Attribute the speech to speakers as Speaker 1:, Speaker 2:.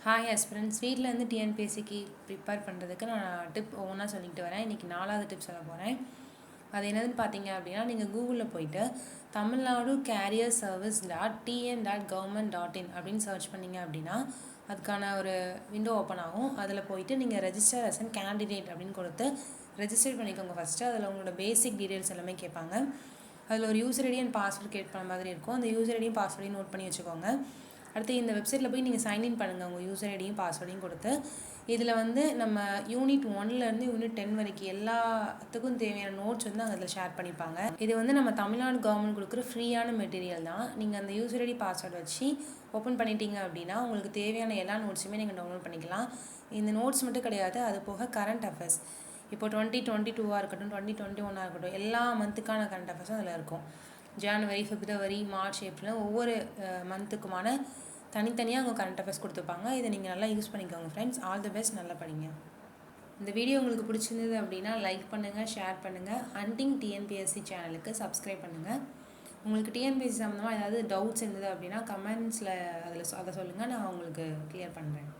Speaker 1: Hi aspirants, வீட்டிலேருந்து டிஎன்பிஎஸ்சிக்கு prepare பண்ணுறதுக்கு நான் டிப் ஒவ்வொன்றா சொல்லிக்கிட்டு வரேன். இன்றைக்கி 4வது டிப் சொல்ல போகிறேன். அது என்னதுன்னு பார்த்தீங்க அப்படின்னா, நீங்கள் கூகுளில் போயிட்டு தமிழ்நாடு கேரியர் சர்வீஸ் .tn.government.in அப்படின்னு சர்ச் பண்ணிங்க அப்படின்னா அதுக்கான ஒரு விண்டோ ஓப்பன் ஆகும். அதில் போயிட்டு நீங்கள் ரெஜிஸ்டர் அஸ் அன் கேண்டிடேட் அப்படின்னு கொடுத்து ரெஜிஸ்டர் பண்ணிக்கோங்க. ஃபஸ்ட்டு அதில் உங்களோட பேசிக் டீட்டெயில்ஸ் எல்லாமே கேட்பாங்க. அதில் ஒரு user ID and password create பண்ண மாதிரி இருக்கும். அந்த யூசர் ஐடியும் பாஸ்வேர்டையும் நோட் பண்ணி வச்சுக்கோங்க. அடுத்து இந்த வெப்சைட்டில் போய் நீங்கள் சைன்இன் பண்ணுங்கள் உங்கள் யூசர் ஐடியும் பாஸ்வேர்டையும் கொடுத்து. இதில் வந்து நம்ம யூனிட் 1லேருந்து யூனிட் 10 வரைக்கும் எல்லாத்துக்கும் தேவையான நோட்ஸ் வந்து அதில் ஷேர் பண்ணிப்பாங்க. இது வந்து நம்ம தமிழ்நாடு கவர்மெண்ட் கொடுக்குற ஃப்ரீயான மெட்டீரியல் தான். நீங்கள் அந்த யூசர் ஐடி பாஸ்வேர்டு வச்சு ஓப்பன் பண்ணிட்டீங்க அப்படின்னா உங்களுக்கு தேவையான எல்லா நோட்ஸுமே நீங்கள் டவுன்லோட் பண்ணிக்கலாம். இந்த நோட்ஸ் மட்டும் கிடையாது, அது போக கரண்ட் அஃபேர்ஸ் இப்போ 2022 இருக்கட்டும், 2021 இருக்கட்டும், எல்லா மந்த்துக்கான கரண்ட் அஃபேர்ஸும் அதில் இருக்கும். ஜனவரி, பிப்ரவரி, மார்ச், ஏப்ரல் ஒவ்வொரு மந்த்துக்குமான தனித்தனியாக அவங்க கரண்ட் அஃபேர்ஸ் கொடுத்துருப்பாங்க. இதை நீங்கள் நல்லா யூஸ் பண்ணிக்கோங்க ஃப்ரெண்ட்ஸ். ஆல் தி பெஸ்ட், நல்லா படிங்க. இந்த வீடியோ உங்களுக்கு பிடிச்சிருந்தது அப்படின்னா லைக் பண்ணுங்கள், ஷேர் பண்ணுங்கள். ஹண்டிங் டிஎன்பிஎஸ்சி சேனலுக்கு சப்ஸ்கிரைப் பண்ணுங்கள். உங்களுக்கு டிஎன்பிஎஸ்சி சம்மந்தமாக ஏதாவது டவுட்ஸ் இருந்தது அப்படின்னா கமெண்ட்ஸில் அதை சொல்லுங்கள், நான் உங்களுக்கு கிளியர் பண்ணுறேன்.